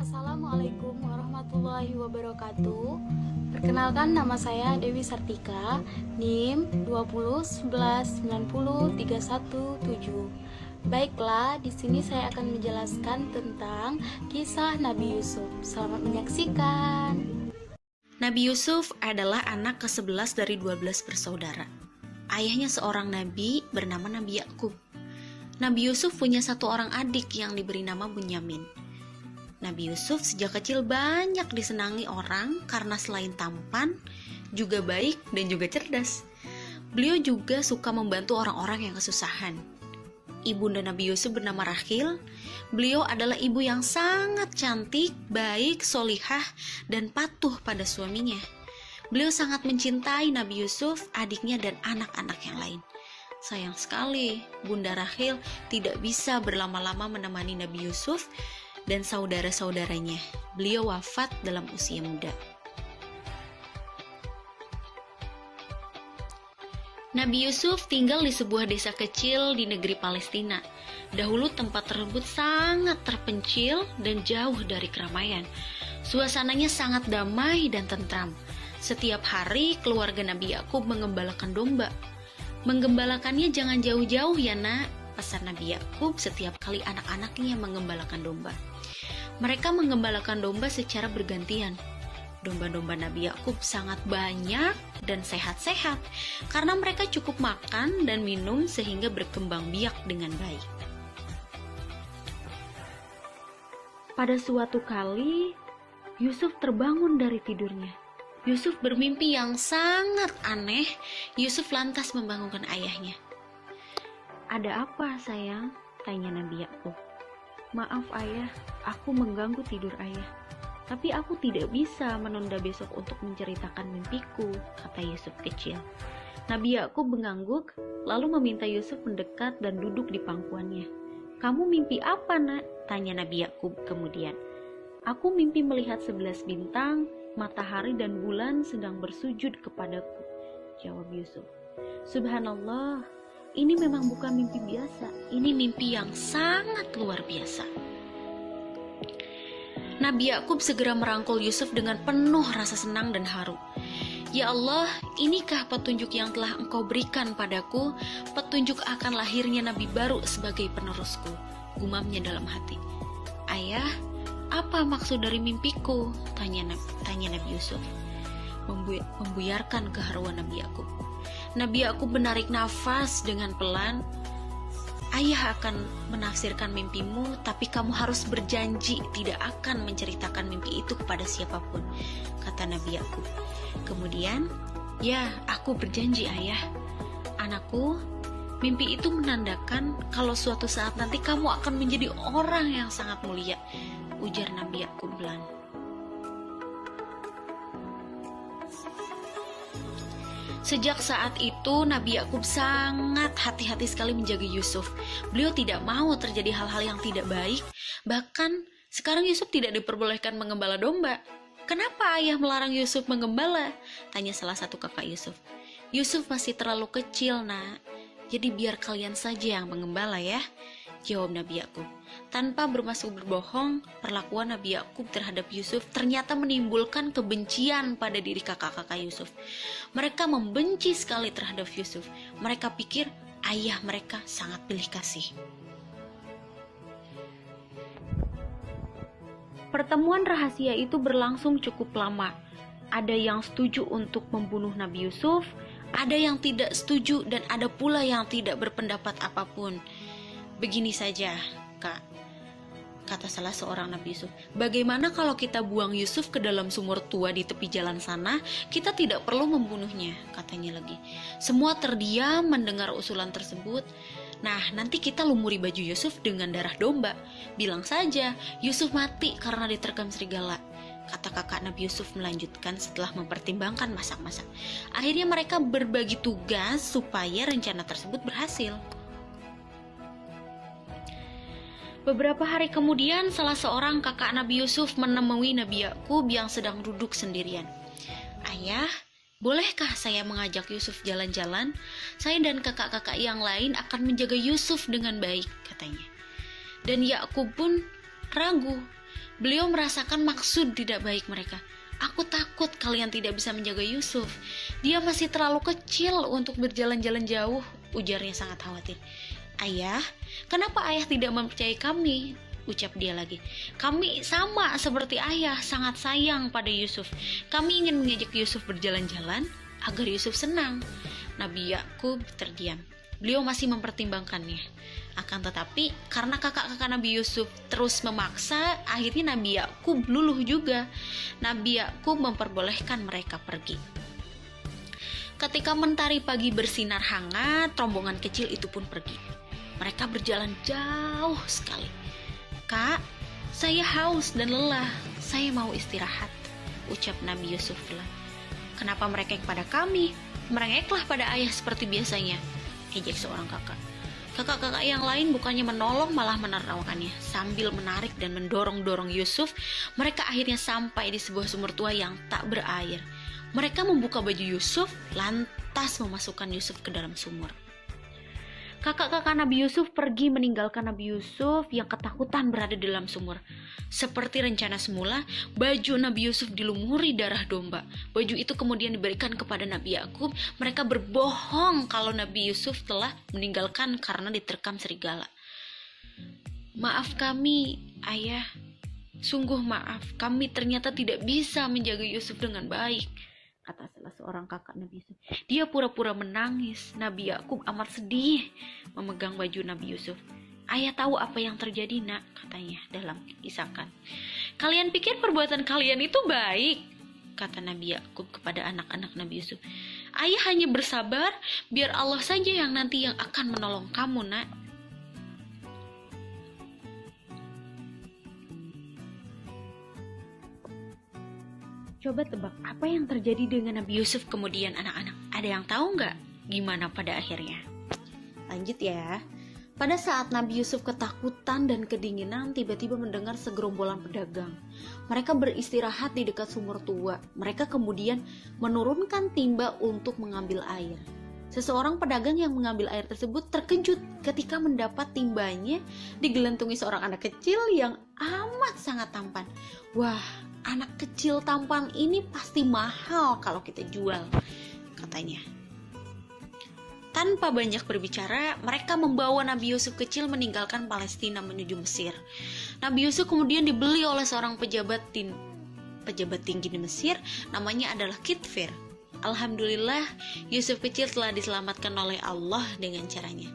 Assalamualaikum warahmatullahi wabarakatuh. Perkenalkan, nama saya Dewi Sartika, NIM 20119031 Baiklah, di sini saya akan menjelaskan tentang kisah Nabi Yusuf. Selamat menyaksikan. Nabi Yusuf adalah anak ke-11 dari 12 bersaudara. Ayahnya seorang nabi bernama Nabi Yakub. Nabi Yusuf punya satu orang adik yang diberi nama Bunyamin. Nabi Yusuf sejak kecil banyak disenangi orang karena selain tampan, juga baik dan juga cerdas. Beliau juga suka membantu orang-orang yang kesusahan. Ibunda Nabi Yusuf bernama Rahil. Beliau adalah ibu yang sangat cantik, baik, solihah, dan patuh pada suaminya. Beliau sangat mencintai Nabi Yusuf, adiknya, dan anak-anak yang lain. Sayang sekali, Bunda Rahil tidak bisa berlama-lama menemani Nabi Yusuf dan saudara-saudaranya. Beliau wafat dalam usia muda. Nabi Yusuf tinggal di sebuah desa kecil di negeri Palestina. Dahulu tempat tersebut sangat terpencil dan jauh dari keramaian. Suasananya sangat damai dan tentram. Setiap hari keluarga Nabi Yakub mengembalakan domba. Menggembalakannya jangan jauh-jauh ya nak, pesan Nabi Yakub setiap kali anak-anaknya mengembalakan domba. Mereka menggembalakan domba secara bergantian. Domba-domba Nabi Yakub sangat banyak dan sehat-sehat karena mereka cukup makan dan minum sehingga berkembang biak dengan baik. Pada suatu kali, Yusuf terbangun dari tidurnya. Yusuf bermimpi yang sangat aneh. Yusuf lantas membangunkan ayahnya. "Ada apa, sayang?" tanya Nabi Yakub. "Maaf ayah, aku mengganggu tidur ayah. Tapi aku tidak bisa menunda besok untuk menceritakan mimpiku," kata Yusuf kecil. Nabi Yakub mengangguk, lalu meminta Yusuf mendekat dan duduk di pangkuannya. "Kamu mimpi apa, nak?" tanya Nabi Yakub kemudian. "Aku mimpi melihat 11 bintang, matahari dan bulan sedang bersujud kepadaku," jawab Yusuf. "Subhanallah, ini memang bukan mimpi biasa. Ini mimpi yang sangat luar biasa." Nabi Yakub segera merangkul Yusuf dengan penuh rasa senang dan haru. "Ya Allah, inikah petunjuk yang telah Engkau berikan padaku, petunjuk akan lahirnya Nabi baru sebagai penerusku," gumamnya dalam hati. "Ayah, apa maksud dari mimpiku?" tanya Nabi Yusuf, membuyarkan keharuan Nabi Yakub. Nabi Yakub menarik nafas dengan pelan. "Ayah akan menafsirkan mimpimu, tapi kamu harus berjanji tidak akan menceritakan mimpi itu kepada siapapun," kata Nabi Yakub. Kemudian, "Ya, aku berjanji ayah. Anakku, mimpi itu menandakan kalau suatu saat nanti kamu akan menjadi orang yang sangat mulia," ujar Nabi Yakub pelan. Sejak saat itu, Nabi Yakub sangat hati-hati sekali menjaga Yusuf. Beliau tidak mau terjadi hal-hal yang tidak baik. Bahkan, sekarang Yusuf tidak diperbolehkan menggembala domba. "Kenapa ayah melarang Yusuf menggembala?" tanya salah satu kakak Yusuf. "Yusuf masih terlalu kecil, nak. Jadi biar kalian saja yang menggembala ya," jawab Nabi Yakub. Tanpa bermaksud berbohong, perlakuan Nabi Yakub terhadap Yusuf ternyata menimbulkan kebencian pada diri kakak-kakak Yusuf. Mereka membenci sekali terhadap Yusuf. Mereka pikir ayah mereka sangat pilih kasih. Pertemuan rahasia itu berlangsung cukup lama. Ada yang setuju untuk membunuh Nabi Yusuf, ada yang tidak setuju, dan ada pula yang tidak berpendapat apapun. "Begini saja, Kak," kata salah seorang Nabi Yusuf. "Bagaimana kalau kita buang Yusuf ke dalam sumur tua di tepi jalan sana? Kita tidak perlu membunuhnya," katanya lagi. Semua terdiam mendengar usulan tersebut. "Nah, nanti kita lumuri baju Yusuf dengan darah domba. Bilang saja Yusuf mati karena diterkam serigala," kata kakak Nabi Yusuf melanjutkan setelah mempertimbangkan masak-masak. Akhirnya mereka berbagi tugas supaya rencana tersebut berhasil. Beberapa hari kemudian, salah seorang kakak Nabi Yusuf menemui Nabi Yakub yang sedang duduk sendirian. "Ayah, bolehkah saya mengajak Yusuf jalan-jalan? Saya dan kakak-kakak yang lain akan menjaga Yusuf dengan baik," katanya. Dan Yakub pun ragu. Beliau merasakan maksud tidak baik mereka. Aku takut kalian tidak bisa menjaga Yusuf. Dia masih terlalu kecil untuk berjalan-jalan jauh, ujarnya sangat khawatir. Ayah, kenapa ayah tidak mempercayai kami? Ucap dia lagi. Kami sama seperti ayah, sangat sayang pada Yusuf. Kami ingin mengajak Yusuf berjalan-jalan agar Yusuf senang. Nabi Yakub terdiam. Beliau masih mempertimbangkannya. Akan tetapi karena kakak-kakak Nabi Yusuf terus memaksa, akhirnya Nabi Yakub luluh juga. Nabi Yakub memperbolehkan mereka pergi. Ketika mentari pagi bersinar hangat, rombongan kecil itu pun pergi. Mereka berjalan jauh sekali. Kak, saya haus dan lelah. Saya mau istirahat, ucap Nabi Yusuf. Kenapa merengek pada kami? Merengeklah pada ayah seperti biasanya, ejek seorang kakak. Kakak-kakak yang lain bukannya menolong, malah menertawakannya. Sambil menarik dan mendorong-dorong Yusuf, mereka akhirnya sampai di sebuah sumur tua yang tak berair. Mereka membuka baju Yusuf, lantas memasukkan Yusuf ke dalam sumur. Kakak-kakak Nabi Yusuf pergi meninggalkan Nabi Yusuf yang ketakutan berada di dalam sumur. Seperti rencana semula, baju Nabi Yusuf dilumuri darah domba. Baju itu kemudian diberikan kepada Nabi Yakub. Mereka berbohong kalau Nabi Yusuf telah meninggalkan karena diterkam serigala. Maaf kami, ayah. Sungguh maaf, kami ternyata tidak bisa menjaga Yusuf dengan baik, kata salah seorang kakak Nabi Yusuf. Dia pura-pura menangis. Nabi Yakub amat sedih memegang baju Nabi Yusuf. Ayah tahu apa yang terjadi, nak, katanya dalam isakan. Kalian pikir perbuatan kalian itu baik, kata Nabi Yakub kepada anak-anak Nabi Yusuf. Ayah hanya bersabar, biar Allah saja yang nanti yang akan menolong kamu, nak. Coba tebak apa yang terjadi dengan Nabi Yusuf kemudian, anak-anak. Ada yang tahu nggak gimana pada akhirnya? Lanjut ya. Pada saat Nabi Yusuf ketakutan dan kedinginan, tiba-tiba mendengar segerombolan pedagang. Mereka beristirahat di dekat sumur tua. Mereka kemudian menurunkan timba untuk mengambil air. Seseorang pedagang yang mengambil air tersebut terkejut ketika mendapat timbanya digelantungi seorang anak kecil yang amat sangat tampan. Wah, anak kecil tampan ini pasti mahal kalau kita jual, katanya. Tanpa banyak berbicara, mereka membawa Nabi Yusuf kecil meninggalkan Palestina menuju Mesir. Nabi Yusuf kemudian dibeli oleh seorang pejabat tinggi di Mesir, namanya adalah Kitfir. Alhamdulillah, Yusuf kecil telah diselamatkan oleh Allah dengan caranya.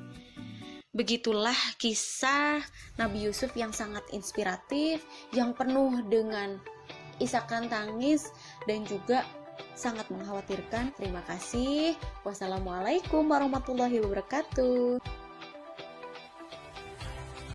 Begitulah kisah Nabi Yusuf yang sangat inspiratif, yang penuh dengan isakan tangis dan juga sangat mengkhawatirkan. Terima kasih. Wassalamualaikum warahmatullahi wabarakatuh.